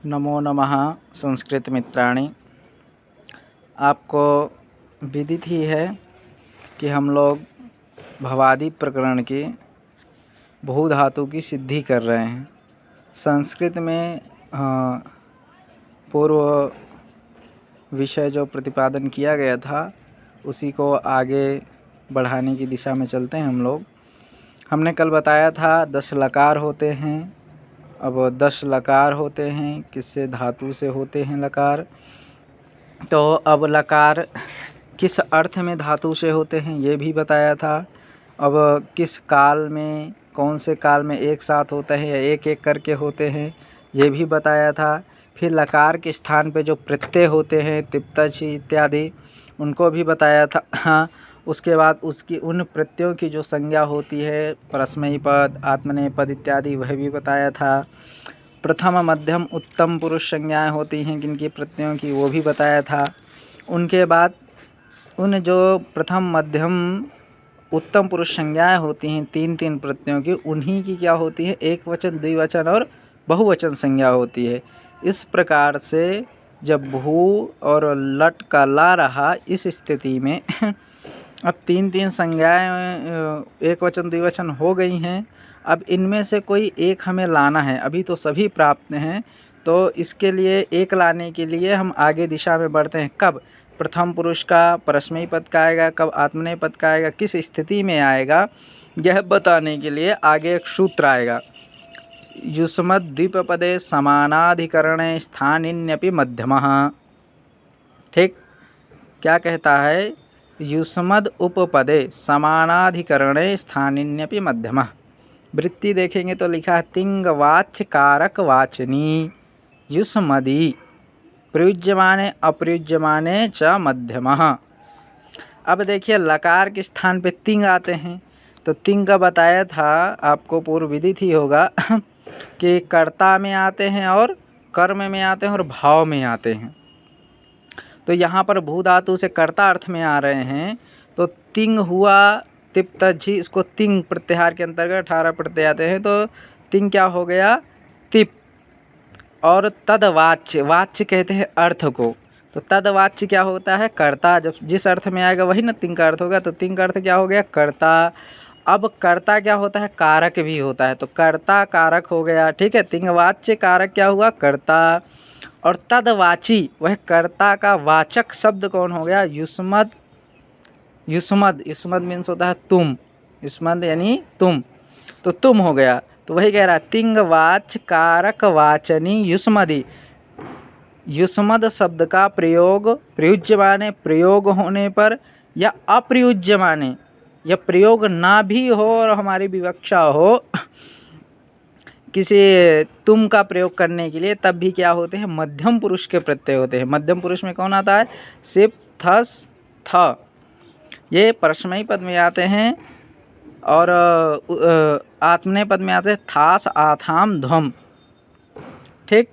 नमो नमः संस्कृत मित्राणि। आपको विदित ही है कि हम लोग भवादि प्रकरण की भू धातु की सिद्धि कर रहे हैं। संस्कृत में पूर्व विषय जो प्रतिपादन किया गया था उसी को आगे बढ़ाने की दिशा में चलते हैं हम लोग। हमने कल बताया था 10 लकार होते हैं। अब 10 लकार होते हैं, किससे? धातु से होते हैं लकार। तो अब लकार किस अर्थ में धातु से होते हैं ये भी बताया था। अब किस काल में, कौन से काल में एक साथ होते हैं या एक एक करके होते हैं ये भी बताया था। फिर लकार के स्थान पे जो प्रत्यय होते हैं तिप्तची इत्यादि उनको भी बताया था। हाँ, उसके बाद उसकी उन प्रत्ययों की जो संज्ञा होती है परस्मैपद पद, आत्मनेय पद इत्यादि वह भी बताया था। प्रथम मध्यम उत्तम पुरुष संज्ञाएं होती हैं किनकी प्रत्ययों की वो भी बताया था। उनके बाद उन जो प्रथम मध्यम उत्तम पुरुष संज्ञाएं होती हैं 3-3 प्रत्ययों की, उन्हीं की क्या होती है? एक वचन, द्विवचन और बहुवचन संज्ञा होती है। इस प्रकार से जब भू और लट का ला रहा, इस स्थिति में अब 3-3 संज्ञाएं एक वचन द्विवचन हो गई हैं। अब इनमें से कोई एक हमें लाना है। अभी तो सभी प्राप्त हैं, तो इसके लिए एक लाने के लिए हम आगे दिशा में बढ़ते हैं। कब? प्रथम पुरुष का परस्मैपद पद का आएगा, कब आत्मनेय पद का आएगा, किस स्थिति में आएगा, यह बताने के लिए आगे एक सूत्र आएगा। युष्मद् द्विपपदे समानाधिकरणे स्थानिन्यपि मध्यमः। ठीक, क्या कहता है? युष्मद् उपपदे समानाधिकरणे स्थानिन्यपि मध्यमः। वृत्ति देखेंगे तो लिखा है तिंग वाच्य कारक वाचनी युष्मदि प्रयुज्यमाने अप्रयुज्यमाने च मध्यमः। अब देखिए लकार के स्थान पे तिंग आते हैं, तो तिंग का बताया था आपको, पूर्व विदित ही होगा कि कर्ता में आते हैं और कर्म में आते हैं और भाव में आते हैं। तो यहाँ पर भू धातु से कर्ता अर्थ में आ रहे हैं, तो तिंग हुआ तिप्तझी, इसको तिंग प्रत्याहार के अंतर्गत 18 प्रत्यय आते हैं, तो तिंग क्या हो गया? तिप। और तदवाच्य, वाच्य कहते हैं अर्थ को, तो तदवाच्य क्या होता है? कर्ता। जब जिस अर्थ में आएगा वही ना तिंग का अर्थ होगा, तो तिंग का अर्थ क्या हो गया? कर्ता। अब कर्ता क्या होता है? कारक भी होता है, तो कर्ता कारक हो गया। ठीक है, तिंग वाच्य कारक क्या हुआ? कर्ता। और तदवाची, वह कर्ता का वाचक शब्द कौन हो गया? युष्मद्। युष्मद्, युष्मद् मीन्स होता है तुम, युष्मद् यानी तुम, तो तुम हो गया। तो वही कह रहा है तिंग वाच कारक वाचनी युष्मदि। युष्मद् शब्द का प्रयोग प्रयुज्यमाने, प्रयोग होने पर, या अप्रयुज्यमाने, या प्रयोग ना भी हो और हमारी विवक्षा हो किसी तुम का प्रयोग करने के लिए, तब भी क्या होते हैं? मध्यम पुरुष के प्रत्यय होते हैं। मध्यम पुरुष में कौन आता है? सिप, थस, थ, ये परस्मैपद पद में आते हैं। और आत्मनेय पद में आते हैं थास, आथाम, ध्वम। ठीक,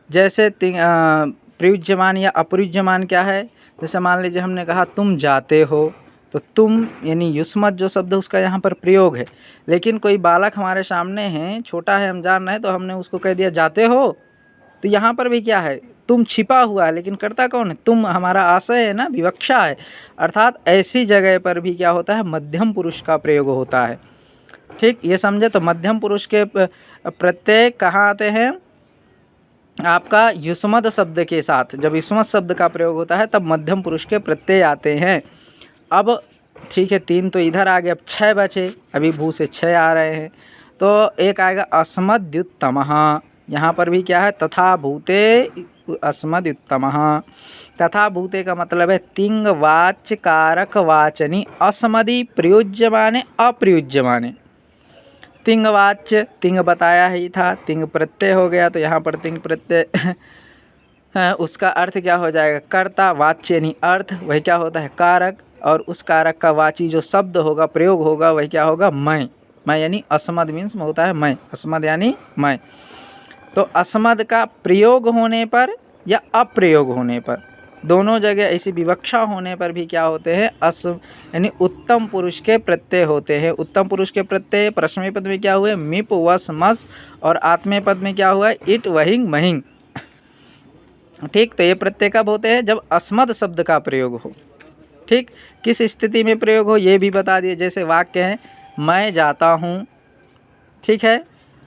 जैसे प्रयुज्यमान या अप्रयुज्यमान क्या है? जैसे मान लीजिए हमने कहा तुम जाते हो, तो तुम यानी युष्मद् जो शब्द उसका यहाँ पर प्रयोग है। लेकिन कोई बालक हमारे सामने है, छोटा है, हम जान रहे हैं, तो हमने उसको कह दिया जाते हो, तो यहाँ पर भी क्या है? तुम छिपा हुआ है, लेकिन करता कौन है? तुम हमारा आशय है ना, विवक्षा है। अर्थात ऐसी जगह पर भी क्या होता है? मध्यम पुरुष का प्रयोग होता है। ठीक, ये समझे? तो मध्यम पुरुष के प्रत्यय कहाँ आते हैं? आपका युष्मद् शब्द के साथ। जब युष्मद् शब्द का प्रयोग होता है तब मध्यम पुरुष के प्रत्यय आते हैं। अब ठीक है, 3 तो इधर आ गए, अब 6 बचे। अभी भू से 6 आ रहे हैं, तो एक आएगा अस्मद्युत्तमः। यहाँ पर भी क्या है? तथा भूते अस्मद्युत्तमः। तथा भूते का मतलब है तिंग वाच्य कारक वाचनी अस्मदि प्रयुज्यमाने अप्रयुज्यमाने। तिंग वाच्य, तिंग बताया ही था, तिंग प्रत्यय हो गया, तो यहाँ पर तिंग प्रत्यय उसका अर्थ क्या हो जाएगा? कर्ता। वाच्य यानी अर्थ, वही क्या होता है? कारक। और उस कारक का वाची जो शब्द होगा, प्रयोग होगा, वही क्या होगा? मैं। मैं यानी अस्मद मीन्स होता है मैं, अस्मद यानी मैं। तो अस्मद का प्रयोग होने पर या अप्रयोग होने पर, दोनों जगह ऐसी विवक्षा होने पर भी क्या होते हैं? यानी उत्तम पुरुष के प्रत्यय होते हैं। उत्तम पुरुष के प्रत्यय परस्मैपद में क्या हुए? मिप, वस, मस, और आत्मेय पद में क्या हुआ? इट, वहिंग, महिंग। ठीक, तो ये प्रत्यय कब होते हैं? जब अस्मद शब्द का प्रयोग हो। ठीक, किस स्थिति में प्रयोग हो ये भी बता दिए। जैसे वाक्य है मैं जाता हूँ, ठीक है,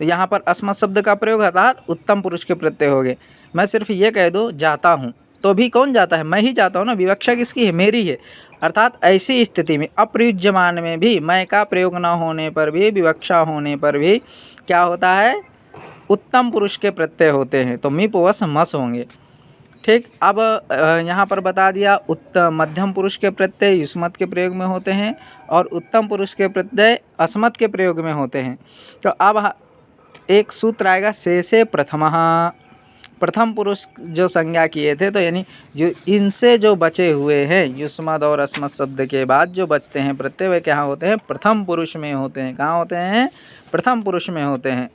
तो यहाँ पर अस्मद शब्द का प्रयोग अर्थात उत्तम पुरुष के प्रत्यय हो गए। मैं सिर्फ ये कह दूँ जाता हूँ तो भी कौन जाता है? मैं ही जाता हूँ ना, विवक्षा किसकी है? मेरी है। अर्थात ऐसी स्थिति में अप्रयुज्यमान में भी मैं का प्रयोग न होने पर भी, विवक्षा होने पर भी क्या होता है? उत्तम पुरुष के प्रत्यय होते हैं, तो मिप वस मस होंगे। ठीक, अब यहाँ पर बता दिया मध्यम पुरुष के प्रत्यय युष्मत के प्रयोग में होते हैं और उत्तम पुरुष के प्रत्यय अस्मत् के प्रयोग में होते हैं। तो अब एक सूत्र आएगा से प्रथमः। प्रथम पुरुष जो संज्ञा किए थे, तो यानी जो इनसे जो बचे हुए हैं युष्मद और अस्मत् शब्द के बाद जो बचते हैं प्रत्यय, वे क्या होते हैं? प्रथम पुरुष में होते हैं। कहाँ होते हैं? प्रथम पुरुष में होते हैं।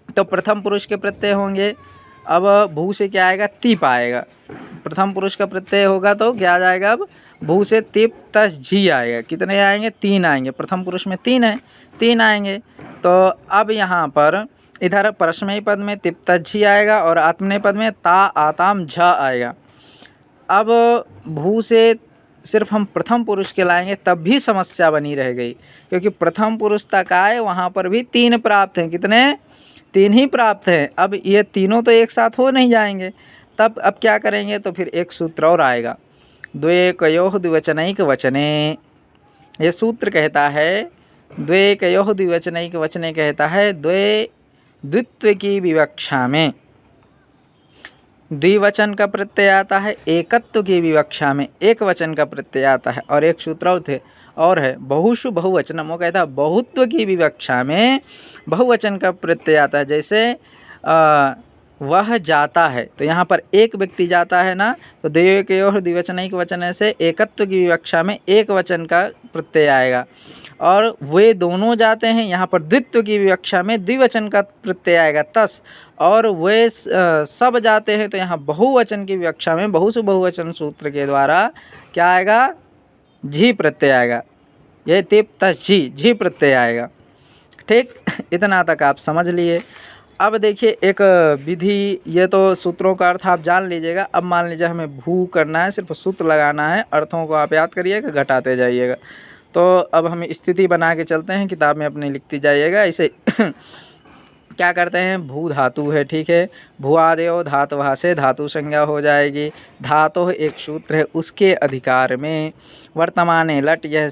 तो प्रथम पुरुष के प्रत्यय होंगे। अब भू से क्या आएगा? तिप आएगा। प्रथम पुरुष का प्रत्यय होगा तो क्या आ जाएगा? अब भू से तिप तस झी आएगा। कितने आएंगे? 3 आएंगे। प्रथम पुरुष में 3 है, 3 आएंगे। तो अब यहाँ पर इधर परस्मैपद पद में तिप तस झी आएगा और आत्मनेय पद में ता आताम झ आएगा। अब भू से सिर्फ हम प्रथम पुरुष के लाएंगे तब भी समस्या बनी रह गई, क्योंकि प्रथम पुरुष तक आए वहाँ पर भी 3 प्राप्त हैं। कितने? 3 ही प्राप्त हैं। अब ये तीनों तो एक साथ हो नहीं जाएंगे, तब अब क्या करेंगे? तो फिर एक सूत्र और आएगा, द्वेकयोः द्विवचनैक वचने। ये सूत्र कहता है द्वेकयोः द्विवचनैक वचने, कहता है द्वित्व की विवक्षा में द्विवचन का प्रत्यय आता है, एकत्व की विवक्षा में एक वचन का प्रत्यय आता है। और एक सूत्र और है बहुषु बहुवचन, वो कहता है बहुत्व की विवक्षा में बहुवचन का प्रत्यय आता है। जैसे वह जाता है, तो यहाँ पर एक व्यक्ति जाता है ना, तो द्वेकयोः द्विवचनैक वचन से एकत्व की विवक्षा में एक वचन का प्रत्यय आएगा। और वे दोनों जाते हैं, यहाँ पर द्वित्व की विवक्षा में द्विवचन का प्रत्यय आएगा तस। और वे सब जाते हैं, तो यहाँ बहुवचन की विवक्षा में बहुसु बहुवचन सूत्र के द्वारा क्या आएगा? झी प्रत्यय आएगा। ये तिप तस झी प्रत्यय आएगा। ठीक, इतना तक आप समझ लिए। अब देखिए एक विधि, ये तो सूत्रों का अर्थ आप जान लीजिएगा। अब मान लीजिए हमें भू करना है, सिर्फ सूत्र लगाना है, अर्थों को आप याद करिएगा, घटाते जाइएगा। तो अब हम स्थिति बना के चलते हैं, किताब में अपने लिखती जाइएगा। इसे क्या करते हैं? भू धातु है, ठीक है, भुआदेव धातुः से धातु संज्ञा हो जाएगी। धातु एक सूत्र है, उसके अधिकार में वर्तमाने लट, यह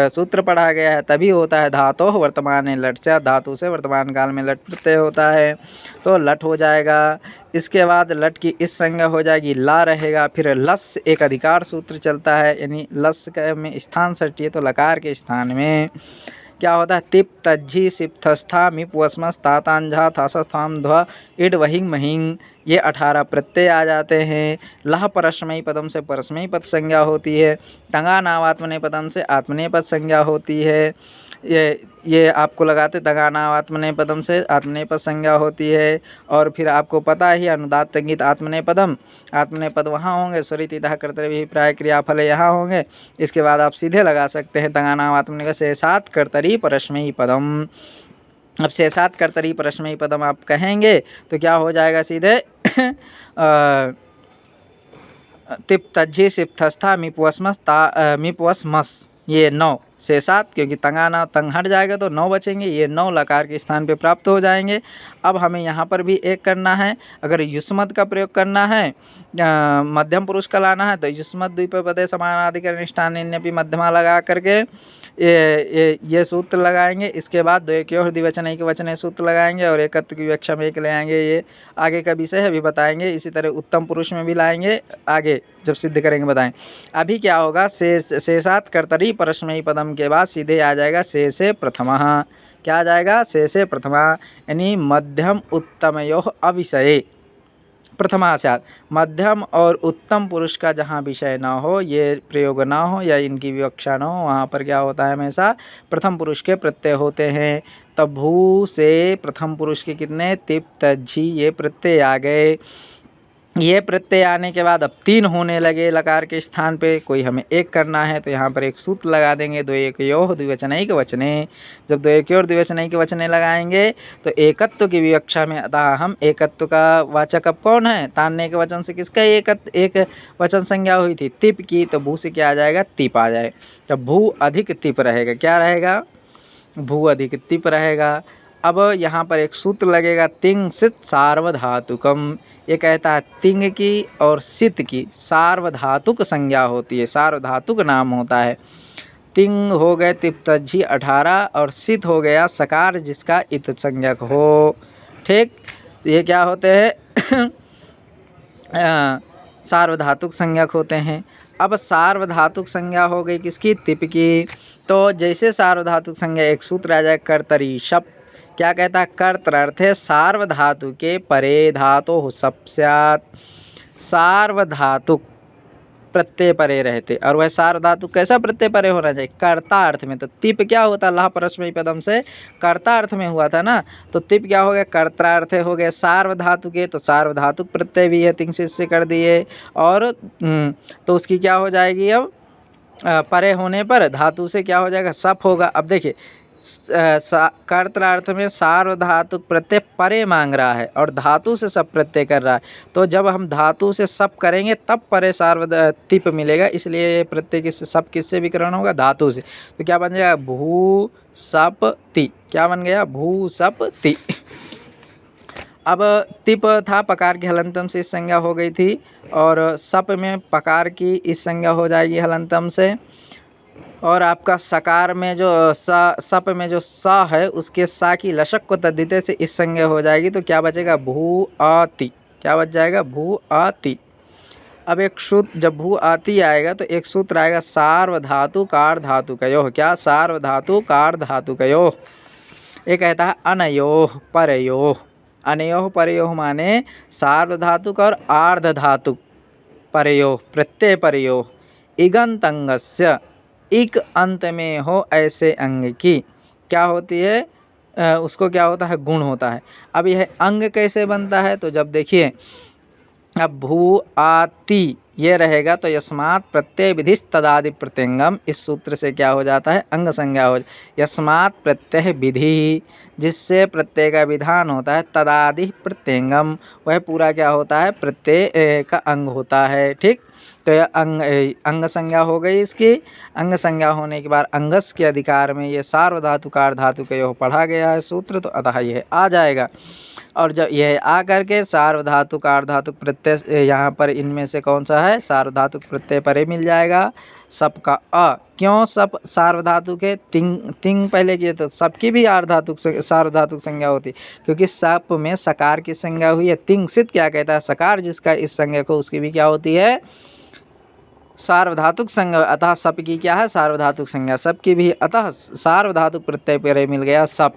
सूत्र पढ़ा गया है तभी होता है। धातु वर्तमाने लट से, धातु से वर्तमान काल में लट प्रत्यय होता है, तो लट हो जाएगा। इसके बाद लट की इस संज्ञा हो जाएगी, ला रहेगा। फिर लस एक अधिकार सूत्र चलता है, यानी लस में स्थान सटिए, तो लकार के स्थान में क्या होता है? तिप तज्झी सिप थस्था मिप वस्मस तातांझा थासस्थाम ध्व इड वहिंग महिंग, ये 18 प्रत्यय आ जाते हैं। लह परस्मयी पदम से परस्मयी पद संज्ञा होती है। तंगा नावात्मनेय पदम से आत्मनेय पद संज्ञा होती है। ये आपको लगाते तंगा नावात्मनेय पदम से आत्मनेय पद संज्ञा होती है। और फिर आपको पता ही अनुदात तंगित आत्मनेय पदम, आत्मनेय पद वहाँ होंगे, स्वरितः कर्तव्य प्राय क्रियाफल यहाँ होंगे। इसके बाद आप सीधे लगा सकते हैं तंगा नावात्मनेय से सात कर्तरी परस्मयी पदम। अब से सात कर्तरी परस्मयी पदम आप कहेंगे तो क्या हो जाएगा? सीधे तिप तज्झी सिप थस्था मिप वस्मस, ये 9 से 7, क्योंकि तंगाना तंग हट जाएगा तो 9 बचेंगे, ये 9 लकार के स्थान पे प्राप्त हो जाएंगे। अब हमें यहाँ पर भी एक करना है। अगर युष्मद का प्रयोग करना है, मध्यम पुरुष का लाना है, तो युष्मद द्विपदे समानाधिकरण स्थानेन्यपि मध्यमा लगा करके ये सूत्र लगाएंगे। इसके बाद द्वेकयोः द्विवचनैक वचने सूत्र लगाएंगे और एकत्व की विवक्षा में एक ले आएंगे। ये आगे का विषय है, अभी बताएंगे। इसी तरह उत्तम पुरुष में भी लाएंगे, आगे जब सिद्ध करेंगे बताएं। अभी क्या होगा? से सात कर्तरी परस्मयी पदम के बाद सीधे आ जाएगा से प्रथमः। क्या आ जाएगा? से प्रथमा, यानी मध्यम उत्तमयोः अविषये प्रथमा स्यात्। मध्यम और उत्तम पुरुष का जहाँ विषय ना हो, ये प्रयोग ना हो या इनकी विवक्षा ना हो, वहाँ पर क्या होता है? हमेशा प्रथम पुरुष के प्रत्यय होते हैं। तब भू से प्रथम पुरुष के कितने? तिप तज्झी, ये प्रत्यय आ गए। ये प्रत्यय आने के बाद अब 3 होने लगे लकार के स्थान पे, कोई हमें 1 करना है तो यहाँ पर एक सूत्र लगा देंगे, द्वे एकयोः द्विवचनैक वचने। जब द्वे एकयोः द्विवचनैक वचने लगाएंगे तो एकत्व की विवक्षा में, अतः हम एकत्व का वाचक अब कौन है, तान्य के वचन से किसका एक वचन संज्ञा हुई थी, तिप की, तो भू से क्या आ जाएगा, तिप आ जाए। तब भू अधिक तिप रहेगा, क्या रहेगा, भू अधिक तिप रहेगा। अब यहाँ पर एक सूत्र लगेगा, तिंग सित सार्वधातुकम। ये कहता है तिंग की और सित की सार्वधातुक संज्ञा होती है, सार्वधातुक नाम होता है। तिंग हो गए तिप्तज्जी 18 और सित हो गया सकार जिसका इत संज्ञक हो। ठीक, ये क्या होते हैं सार्वधातुक संज्ञक होते हैं। अब सार्वधातुक संज्ञा हो गई किसकी, तिप की। तो जैसे सार्वधातुक संज्ञा एक सूत्र आ जाए, कर्तरी शप। क्या कहता है, कर्तर्थ है सार्वधातु के परे धातु सप स्यात्। सार्वधातुक प्रत्यय परे रहते, और वह सार्वधातुक कैसा प्रत्यय परे होना चाहिए, कर्ता अर्थ में। तो तिप क्या होता है, लह परस्मैपदम पदम से कर्ता अर्थ में हुआ था ना, तो तिप क्या हो गया, कर्तार्थ हो गया सार्वधातु के, तो सार्वधातुक प्रत्यय भी है, तिंग से कर दिए। और तो उसकी क्या हो जाएगी, अब परे होने पर धातु से क्या हो जाएगा, सप होगा। अब देखिए कर्त्रार्थ में सार्वधातुक प्रत्यय परे मांग रहा है और धातु से सप प्रत्यय कर रहा है, तो जब हम धातु से सप करेंगे तब परे तिप मिलेगा, इसलिए प्रत्यय किससे, सप किससे विकरण होगा, धातु से। तो क्या बन जाएगा, भू सप ति। क्या बन गया, भू सप ति। अब तिप था पकार की हलंतम से इस संज्ञा हो गई थी, और सप में पकार की इस संज्ञा हो जाएगी हलंतम से। और आपका सकार में जो सप में जो सा है उसके सा की लशक को तद्धिते से इस संज्ञा हो जाएगी, तो क्या बचेगा, भू आति। क्या बच जाएगा, भू आति। अब एक सूत्र, जब भू आति आएगा तो एक सूत्र आएगा, सार्वधातु कार धातु कयोः। क्या, सार्वधातु कार धातु कयोः। ये कहता है अनयोः परयोः। अनयोः परयोः माने सार्वधातुक और आर्धधातुक परयोः, प्रत्यय परयोः, इगंतंगस्य, इक अंत में हो ऐसे अंग की क्या होती है, उसको क्या होता है, गुण होता है। अब यह अंग कैसे बनता है, तो जब देखिए अब भू आति ये रहेगा तो यस्मात् प्रत्यय विधिस् तदादि प्रत्यंगम, इस सूत्र से क्या हो जाता है, अंग संज्ञा हो। यस्मात् प्रत्यय विधि, जिससे प्रत्यय का विधान होता है, तदादि प्रत्यंगम, वह पूरा क्या होता है, प्रत्यय का अंग होता है। ठीक, तो यह अंग संज्ञा हो गई इसकी। अंग संज्ञा होने के बाद अंगस के अधिकार में ये सार्वधातुकार धातु का यो पढ़ा गया है सूत्र, तो अतः यह आ जाएगा। और जब यह आ करके सार्वधातुक आर्धातुक प्रत्यय, यहाँ पर इनमें से कौन सा है, सार्वधातुक प्रत्यय परे मिल जाएगा, सप का अ। क्यों सप सार्वधातुक है, तिंग पहले किए तो सप की भी आर्धातुक सार्वधातुक संज्ञा होती, क्योंकि सप में सकार की संज्ञा हुई है। तिंग सित क्या कहता है, सकार जिसका इस संज्ञा को, उसकी भी क्या होती है, सार्वधातुक संज्ञा। अतः सप की क्या है, सार्वधातुक संज्ञा, सप की भी, अतः सार्वधातुक प्रत्यय परे मिल गया सप।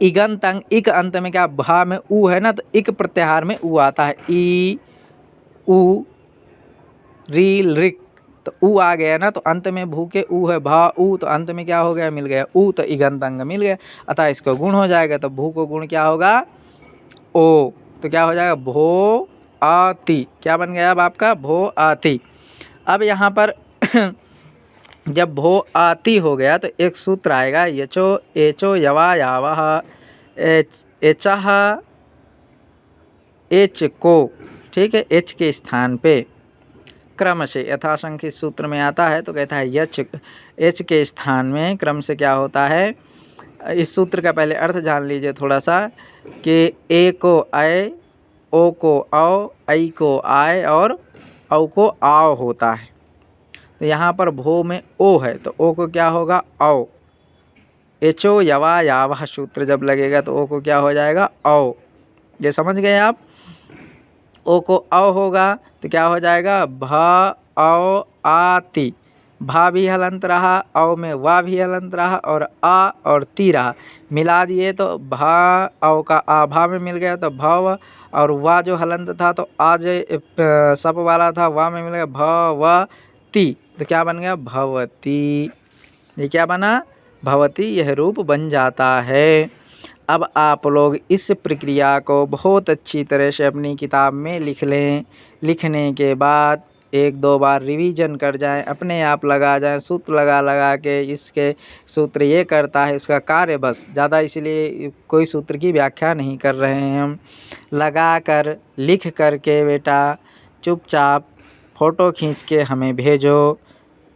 इगंत अंग, इक अंत में क्या, भा में उ है ना, तो इक प्रत्याहार में उ आता है, ई उ री रिक, तो उ आ गया ना, तो अंत में भू के उ है, भा उ, तो अंत में क्या हो गया, मिल गया उ, तो इगंत अंग मिल गया, अतः इसको गुण हो जाएगा। तो भू को गुण क्या होगा, ओ, तो क्या हो जाएगा, भो आति। क्या बन गया अब आपका, भो आति। अब यहाँ पर जब भो आति हो गया तो एक सूत्र आएगा, यचो एचो यवा यावः, एचह एच को। ठीक है, एच के स्थान पे क्रम से यथासंख्य सूत्र में आता है, तो कहता है यच, एच के स्थान में क्रम से क्या होता है। इस सूत्र का पहले अर्थ जान लीजिए थोड़ा सा, कि ए को अय, ओ को औ, ऐ को आय और औ को आओ होता है। तो यहाँ पर भो में ओ है तो ओ को क्या होगा, औ। एचो यवा यावः सूत्र जब लगेगा तो ओ को क्या हो जाएगा, औ। ये समझ गए आप, ओ को औ होगा तो क्या हो जाएगा, भ औ आति। भा भी हलंत रहा, औ में वा भी हलंत रहा, और आ और ती रहा, मिला दिए तो भा, औ का आ भा में मिल गया तो भव, और वा जो हलंत था तो आज सप वाला था, वा में मिल गया भवती, तो क्या बन गया, भवती। ये क्या बना, भवती, यह रूप बन जाता है। अब आप लोग इस प्रक्रिया को बहुत अच्छी तरह से अपनी किताब में लिख लें। लिखने के बाद 1-2 बार रिवीजन कर जाएं, अपने आप लगा जाएं, सूत्र लगा के इसके सूत्र ये करता है, इसका कार्य बस ज़्यादा इसलिए कोई सूत्र की व्याख्या नहीं कर रहे हैं हम। लगा कर लिख कर के बेटा चुपचाप फ़ोटो खींच के हमें भेजो।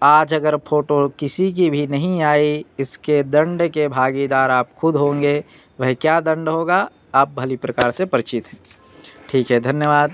आज अगर फ़ोटो किसी की भी नहीं आई, इसके दंड के भागीदार आप खुद होंगे। वह क्या दंड होगा आप भली प्रकार से परिचित हैं। ठीक है, धन्यवाद।